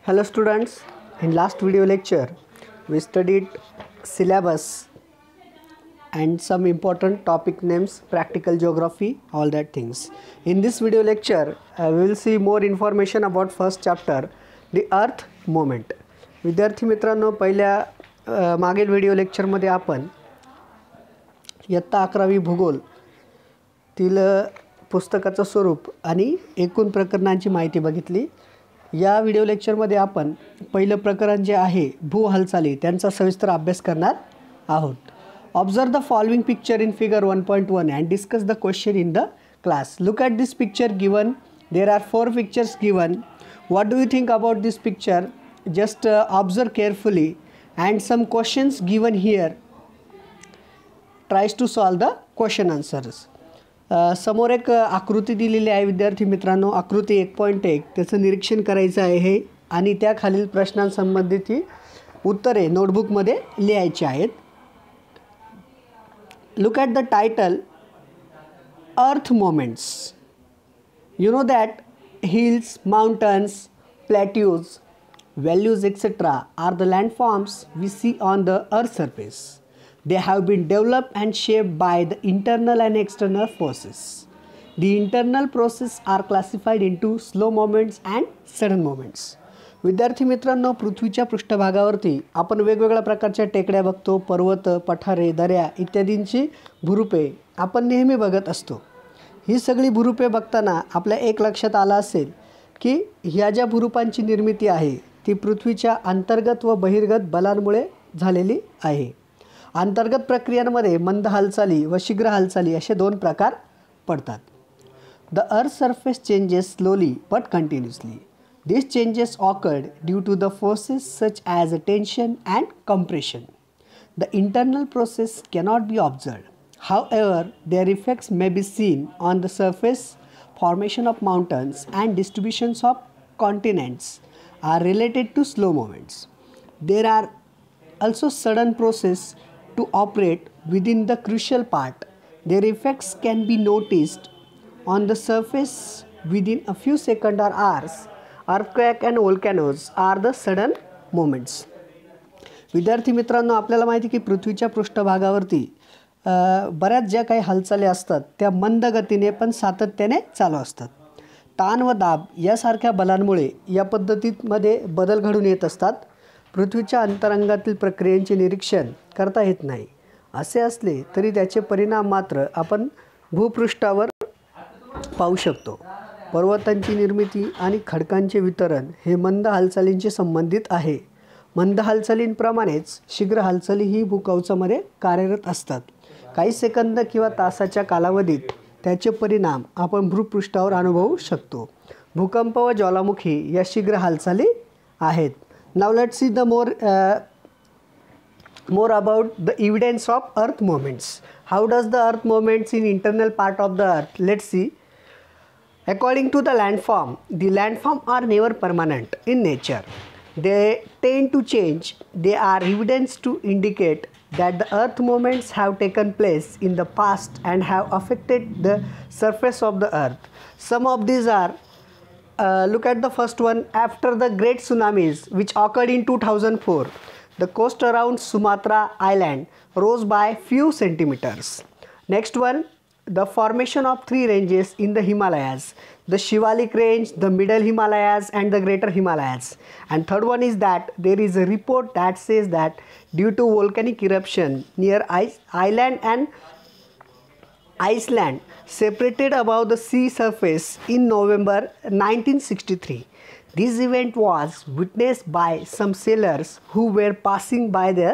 Hello students, in last video lecture we studied syllabus and some important topic names, practical geography, all that things. In this video lecture we will see more information about first chapter, the earth movement. विद्यार्थी मित्रांनो, पहिल्या मागील video lecture मध्ये आपण इयत्ता 11वी भूगोल तील पुस्तकाचं स्वरूप आणि एकूण प्रकरणांची माहिती बघितली. या व्हिडिओ लेक्चर मध्ये आपण पहिलं प्रकरण जे आहे भू हालचाली त्यांचा सविस्तर अभ्यास करणार आहोत. Observe the following picture in figure 1.1 and discuss the question in the class. Look at this picture given. There are 4 pictures given. What do you think about this picture? Just observe carefully and some questions given here. Tries to solve the question answers. समोर एक आकृती दिलेली आहे विद्यार्थी मित्रांनो. आकृती 1.1 त्याचं निरीक्षण करायचं आहे आणि त्या खालील प्रश्नांसंबंधित उत्तरे नोटबुक मध्ये लिहायची आहेत. Look at the title, Earth Movements. You know that hills, mountains, plateaus, valleys etc. are the landforms we see on the earth's surface. They have been developed and shaped by the internal and external forces. The internal processes are classified into slow movements and sudden movements. विद्यार्थी मित्रांनो, पृथ्वीच्या पृष्ठभागावरती आपण वेगवेगळ्या प्रकारच्या टेकड्या बघतो, पर्वत, पठारे, दऱ्या इत्यादींची भूरूपे आपण नेहमी बघत असतो. ही सगळी भूरूपे बघताना आपल्या एक लक्षात आलं असेल की ह्या ज्या भूरूपांची निर्मिती आहे ती पृथ्वीच्या अंतर्गत व बहिर्गत बलांमुळे झालेली आहे. अंतर्गत प्रक्रियांमध्ये मंद हालचाली व शीघ्र हालचाली असे दोन प्रकार पडतात. The earth's surface changes slowly but continuously. These changes occurred due to the forces such as tension and compression. The internal process cannot be observed. However, their effects may be seen on the surface. Formation of mountains and distributions of continents are related to slow movements. There are also sudden processes to operate within the crucial part. Their effects can be noticed on the surface within a few seconds or hours. Earthquake and volcanoes are the sudden movements. विद्यार्थी मित्रांनो, आपल्याला माहिती की पृथ्वीच्या पृष्ठभागावरती बऱ्याच ज्या काही हालचाली असतात त्या मंद गतीने पण सातत्याने चालू असतात. ताण व दाब यासारख्या बलांमुळे या पद्धतीमध्ये बदल घडून येत असतात. पृथ्वीच्या अंतरंगातील प्रक्रियांचे निरीक्षण करता येत नाही. असे असले तरी त्याचे परिणाम मात्र आपण भूपृष्ठावर पाहू शकतो. पर्वतांची निर्मिती आणि खडकांचे वितरण हे मंद हालचालींशी संबंधित आहे. मंद हालचालींप्रमाणेच शीघ्र हालचालीही भूकवचामध्ये कार्यरत असतात. काही सेकंद किंवा तासाच्या कालावधीत त्याचे परिणाम आपण भूपृष्ठावर अनुभवू शकतो. भूकंप व ज्वालामुखी या शीघ्र हालचाली आहेत. Now let's see the more about the evidence of earth movements. How does the earth movements in internal part of the earth? Let's see. According to the landform are never permanent in nature. They tend to change. They are evidence to indicate that the earth movements have taken place in the past and have affected the surface of the earth. Some of these are look at the first one. After the great tsunamis which occurred in 2004, the coast around Sumatra island rose by few centimeters. Next one, the formation of 3 ranges in the Himalayas: the Shivalik range, the middle Himalayas and the greater Himalayas. And third one is that there is a report that says that due to volcanic eruption near Iceland separated above the sea surface in November 1963. This event was witnessed by some sailors who were passing by the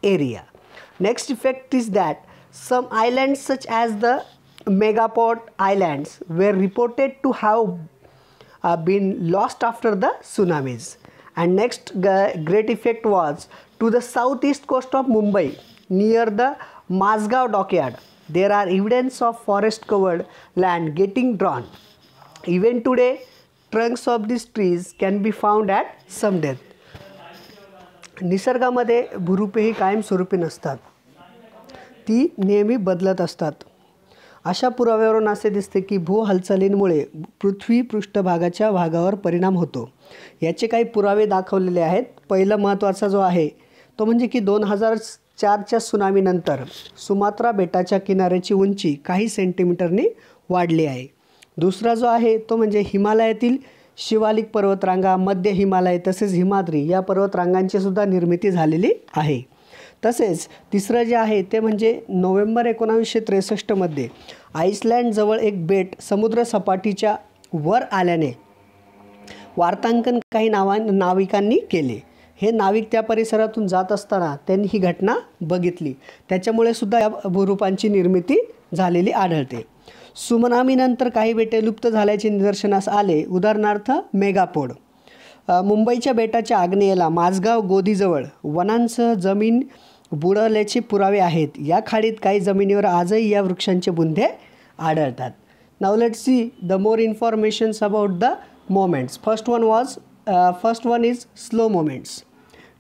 area. Next effect is that some islands such as the Megaport Islands were reported to have been lost after the tsunamis. And next great effect was to the southeast coast of Mumbai near the Mazgaon dockyard. There are evidence of forest covered land getting drawn. Even today, trunks of these trees can be found at some depth. निसर्गामध्ये भूरूपे ही कायमस्वरूपी नसतात. ती नेहमी बदलत असतात. अशा पुराव्यावरून असे दिसते की भू हालचालींमुळे पृथ्वी पृष्ठभागाच्या भागावर परिणाम होतो. याचे काही पुरावे दाखवलेले आहेत. पहिला महत्त्वाचा जो आहे तो म्हणजे की 2004च्या सुनामीनंतर सुमात्रा बेटाच्या किनाऱ्याची उंची काही सेंटीमीटरनी वाढली आहे. दुसरा जो आहे तो म्हणजे हिमालयातील शिवालिक पर्वतरांगा, मध्य हिमालय तसेच हिमाद्री या पर्वतरांगांची सुद्धा निर्मिती झालेली आहे. तसेच तिसरं जे आहे ते म्हणजे नोव्हेंबर 1963मध्ये आईसलँडजवळ एक बेट समुद्र सपाटीच्या वर आल्याने वार्तांकन काही नाविकांनी केले. हे नाविक त्या परिसरातून जात असताना त्यांनी ही घटना बघितली. त्याच्यामुळे सुद्धा या भूरूपांची निर्मिती झालेली आढळते. सुनामीनंतर काही बेटे लुप्त झाल्याचे निदर्शनास आले. उदाहरणार्थ मेगापोड. मुंबईच्या बेटाच्या आग्नेयेला माझगाव गोदीजवळ वनांसह जमीन बुडवल्याचे पुरावे आहेत. या खाडीत काही जमिनीवर आजही या वृक्षांचे बुंदे आढळतात. Now let's see the more informations about the moments. First one is slow moments.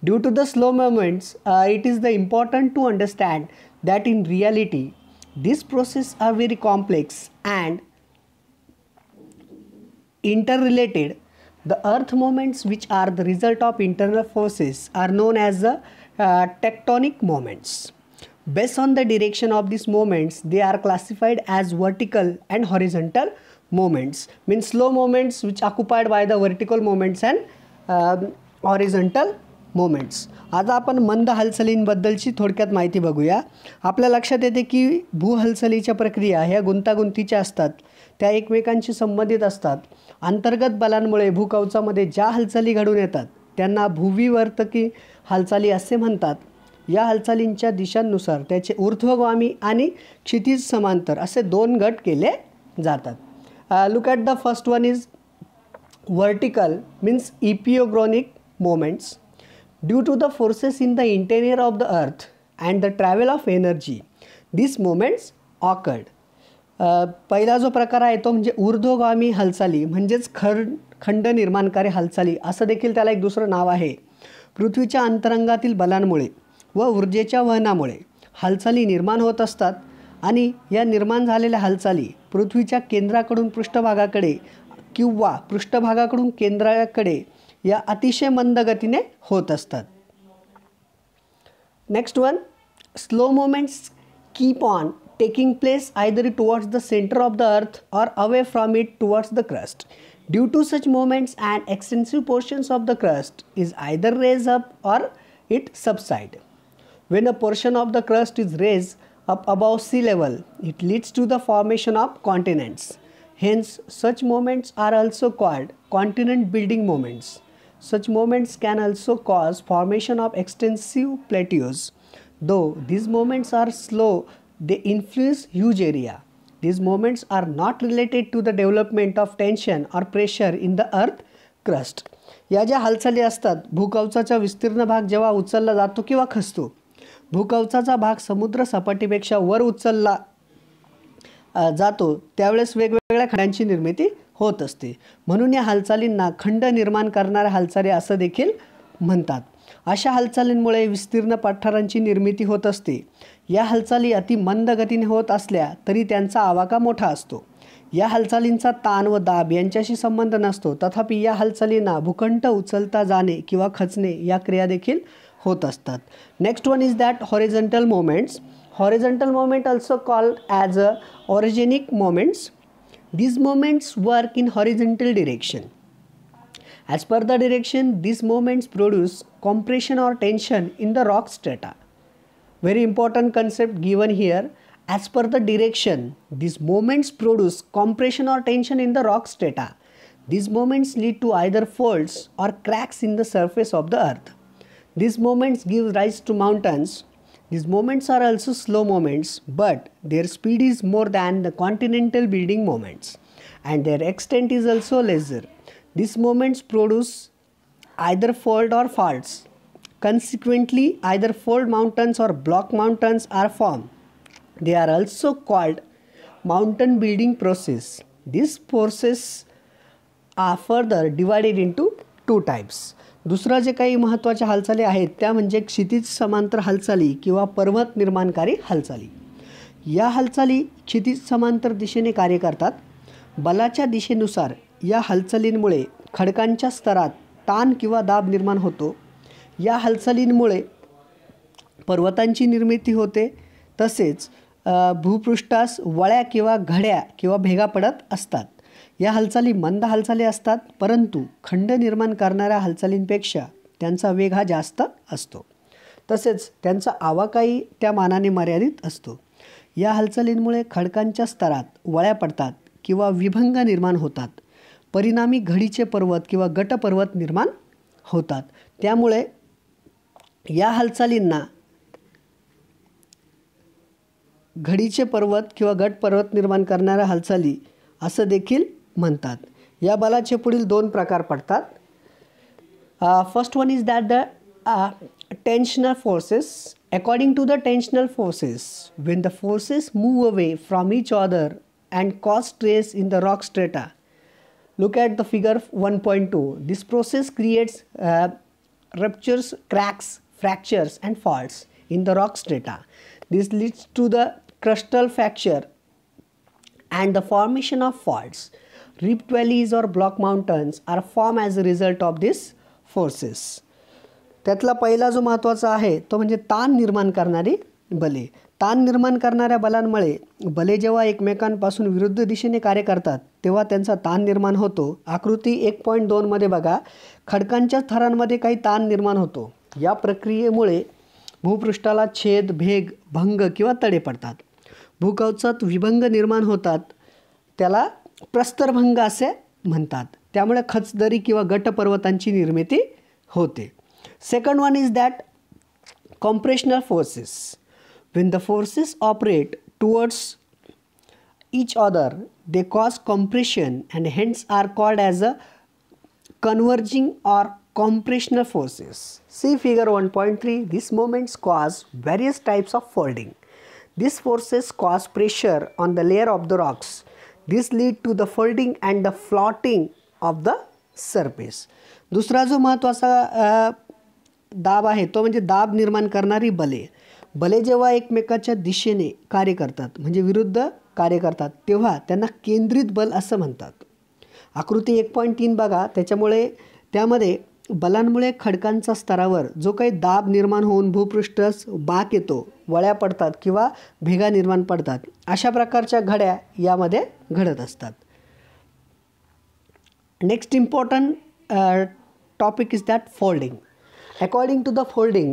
Due to the slow movements, it is the important to understand that in reality these processes are very complex and interrelated. The earth movements which are the result of internal forces are known as the tectonic moments. Based on the direction of these moments, they are classified as vertical and horizontal moments. Means slow moments which occupied by the vertical moments and horizontal moments. आता आपण मंद हालचालींबद्दलची थोडक्यात माहिती बघूया. आपल्या लक्षात येते की भू हालचालीच्या प्रक्रिया ह्या गुंतागुंतीच्या असतात, त्या एकमेकांशी संबंधित असतात. अंतर्गत बलांमुळे भूकवचामध्ये ज्या हालचाली घडून येतात त्यांना भूविवर्तकी हालचाली असे म्हणतात. या हालचालींच्या दिशांनुसार त्याचे ऊर्ध्वगामी आणि क्षितिज समांतर असे 2 गट केले जातात. Look at the first one is vertical means epeirogenic moments. Due to the forces in the interior of the earth and the travel of energy, these moments occurred. पहिला जो प्रकार आहे तो म्हणजे ऊर्ध्वगामी हालचाली म्हणजेच खंड निर्माणकारी हालचाली असं देखील त्याला एक दुसरं नाव आहे. पृथ्वीच्या अंतरंगातील बलांमुळे व ऊर्जेच्या वहनामुळे हालचाली निर्माण होत असतात आणि या निर्माण झालेल्या हालचाली पृथ्वीच्या केंद्राकडून पृष्ठभागाकडे किंवा पृष्ठभागाकडून केंद्राकडे या अतिशय मंद गतीने होत असतात. Next one, slow moments keep on taking place either towards the centre of the earth or away from it towards the crust. Due to such moments and extensive portions of the crust is either raise up or it subside. When a portion of the crust is raised up above sea level, it leads to the formation of continents. Hence, such moments are also called continent building moments. Such moments can also cause formation of extensive plateaus. Though these moments are slow, they influence huge area. These moments are not related to the development of tension or pressure in the earth crust. या ज्या हालचाली असतात, भूकवचाचा विस्तीर्ण भाग जेव्हा उचलला जातो किंवा खचतो, भूकवचाचा भाग समुद्र सपाटीपेक्षा वर उचलला जातो त्यावेळेस वेगवेगळ्या खंडांची निर्मिती होत असते. म्हणून या हालचालींना खंड निर्माण करणाऱ्या हालचाली असं देखील म्हणतात. अशा हालचालींमुळे विस्तीर्ण पठारांची निर्मिती होत असते. या हालचाली अति मंद गतीने होत असल्या तरी त्यांचा आवाका मोठा असतो. या हालचालींचा ताण व दाब यांच्याशी संबंध नसतो. तथापि या हालचालींना भूखंड उचलता जाणे किंवा खचणे या क्रिया देखील होत असतात. Next one is that horizontal moments. Horizontal movement also called as orogenic moments. These moments work in horizontal direction. As per the direction, these moments produce compression or tension in the rock strata. Very important concept given here. As per the direction, these moments produce compression or tension in the rock strata. These moments lead to either folds or cracks in the surface of the earth. These moments give rise to mountains. These moments are also slow moments, but their speed is more than the continental building moments, and their extent is also lesser. These moments produce either fold or faults. Consequently, either fold mountains or block mountains are formed. They are also called mountain building process. These processes are further divided into 2 types. दुसरा जे काही महत्त्वाच्या हालचाली आहेत त्या म्हणजे क्षितिज समांतर हालचाली किंवा पर्वत निर्माणकारी हालचाली. या हालचाली क्षितिज समांतर दिशेने कार्य करतात. बलाच्या दिशेनुसार या हालचालींमुळे खडकांच्या स्तरात ताण किंवा दाब निर्माण होतो. या हालचालींमुळे पर्वतांची निर्मिती होते. तसेच भूपृष्ठास वळ्या किंवा घड्या किंवा भेगा पडत असतात. या हालचाली मंद हालचाली असतात, परंतु खंड निर्माण करणाऱ्या हालचालींपेक्षा त्यांचा वेग हा जास्त असतो. तसेच त्यांचा आवाकाही त्या मानाने मर्यादित असतो. या हालचालींमुळे खडकांच्या स्तरात वळ्या पडतात किंवा विभंग निर्माण होतात. परिणामी घडीचे पर्वत किंवा गटपर्वत निर्माण होतात. त्यामुळे या हालचालींना घडीचे पर्वत किंवा गटपर्वत निर्माण करणाऱ्या हालचाली असं देखील म्हणतात. या बलाचे पुढील 2 प्रकार पडतात. First one is that the tensional forces. According to the tensional forces, when the forces move away from each other and cause stress in the rock strata, look at the figure 1.2. This process creates ruptures, cracks, fractures and faults in the rock strata. This leads to the crustal fracture and the formation of faults. Rift valleys or block mountains are formed as a result of these forces. त्यातला पहिला जो महत्त्वाचा आहे तो म्हणजे ताण निर्माण करणारी बले. ताण निर्माण करणाऱ्या बलांमुळे बले जेव्हा एकमेकांपासून विरुद्ध दिशेने कार्य करतात तेव्हा त्यांचा ताण निर्माण होतो. आकृती 1.2 मध्ये बघा, खडकांच्या थरांमध्ये काही ताण निर्माण होतो. या प्रक्रियेमुळे भूपृष्ठाला छेद, भेग, भंग किंवा तडे पडतात. भूकवचात विभंग निर्माण होतात, त्याला प्रस्तरभंग असे म्हणतात. त्यामुळे खचदरी किंवा गटपर्वतांची निर्मिती होते. Second one is that compressional forces. When the forces operate towards each other, they cause compression and hence are called as a converging or compressional forces. See figure 1.3. These moments cause various types of folding. These forces cause pressure on the layer of the rocks. This lead to the folding and the flattening of the surface. दुसरा जो महत्त्वाचा दाब आहे तो म्हणजे दाब निर्माण करणारी बले. बले जेव्हा एकमेकाच्या दिशेने कार्य करतात म्हणजे विरुद्ध कार्य करतात तेव्हा त्यांना केंद्रित बल असं म्हणतात. आकृती 1.3 बघा, त्यामध्ये बलांमुळे खडकांच्या स्तरावर जो काही दाब निर्माण होऊन भूपृष्ठास बाक येतो, वळ्या पडतात किंवा भेगा निर्माण पडतात, अशा प्रकारच्या घड्या यामध्ये घडत असतात. Next important topic is that folding. According to the folding,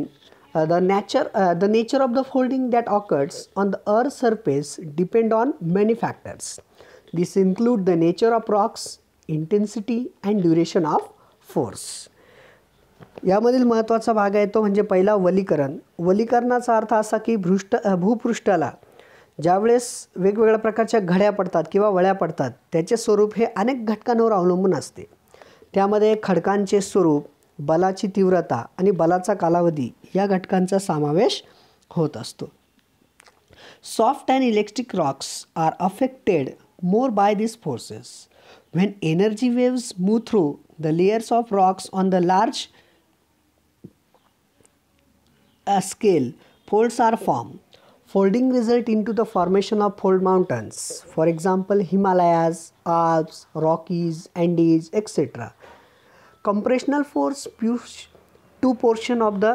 the nature of the folding that occurs on the earth's surface depend on many factors. This include the nature of rocks, intensity and duration of force. यामधील महत्त्वाचा भाग आहे तो म्हणजे पहिला वलीकरण. वलीकरणाचा अर्थ असा की भूपृष्ठाला ज्यावेळेस वेगवेगळ्या प्रकारच्या घड्या पडतात किंवा वळ्या पडतात त्याचे स्वरूप हे अनेक घटकांवर अवलंबून असते. त्यामध्ये खडकांचे स्वरूप, बलाची तीव्रता आणि बलाचा कालावधी या घटकांचा समावेश होत असतो. Soft and electric rocks are affected more by these forces. When energy waves move through the layers of rocks on the large scale, folds are formed. Folding result into the formation of fold mountains. For example, Himalayas, Alps, Rockies, Andes, etc. Compressional force push 2 portions of the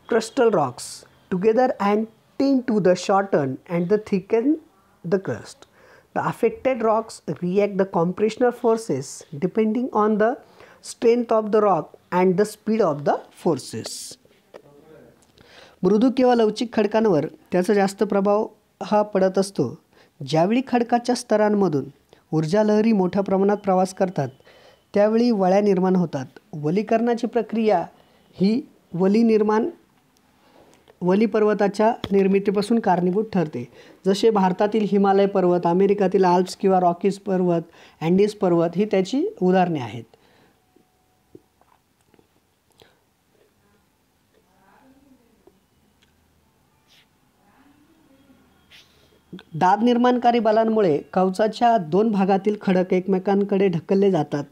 crustal rocks together and tend to the shorten and the thicken the crust. The affected rocks react the compressional forces depending on the strength of the rock and the speed of the forces. मृदू किंवा लवचिक खडकांवर त्याचा जास्त प्रभाव हा पडत असतो. ज्यावेळी खडकाच्या स्तरांमधून ऊर्जा लहरी मोठ्या प्रमाणात प्रवास करतात त्यावेळी वळ्या निर्माण होतात. वलीकरणाची प्रक्रिया ही वली पर्वताच्या निर्मितीपासून कारणीभूत ठरते. जसे भारतातील हिमालय पर्वत, अमेरिकातील आल्प्स किंवा रॉकीज पर्वत, अँडीज पर्वत ही त्याची उदाहरणे आहेत. दाब निर्माणकारी बलांमुळे कवचाच्या 2 भागातील खडक एकमेकांकडे ढकलले जातात.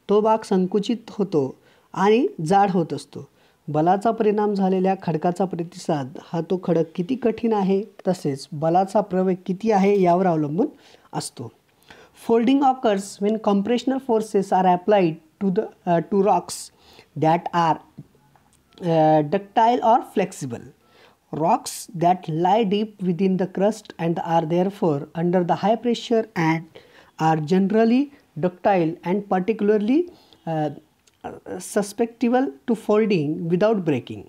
तो भाग संकुचित होतो आणि जाड होत असतो. बलाचा परिणाम झालेल्या खडकाचा प्रतिसाद हा तो खडक किती कठीण आहे तसेच बलाचा प्रवेग किती आहे यावर अवलंबून असतो. Folding occurs when compressional forces are applied to rocks that are ductile or flexible. Rocks that lie deep within the crust and are therefore under the high pressure and are generally ductile and particularly susceptible to folding without breaking.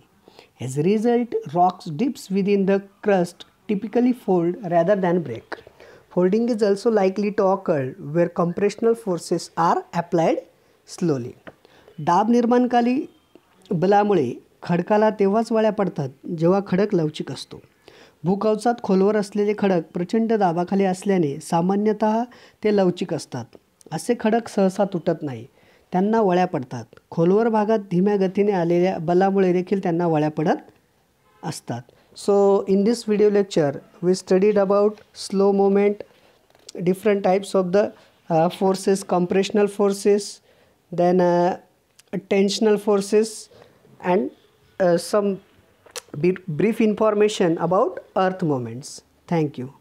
As a result, rocks dips within the crust typically fold rather than break. Folding is also likely to occur where compressional forces are applied slowly. दाब निर्माणकारी बलामुळे खडकाला तेव्हाच वळ्या पडतात जेव्हा खडक लवचिक असतो. भूकवचात खोलवर असलेले खडक प्रचंड दाबाखाली असल्याने सामान्यतः ते लवचिक असतात. असे खडक सहसा तुटत नाही, त्यांना वळ्या पडतात. खोलवर भागात धीम्या गतीने आलेल्या बलामुळे देखील त्यांना वळ्या पडत असतात. So in this video lecture we studied about slow movement, different types of the forces, compressional forces, then tensional forces, and some brief information about earth movements. Thank you.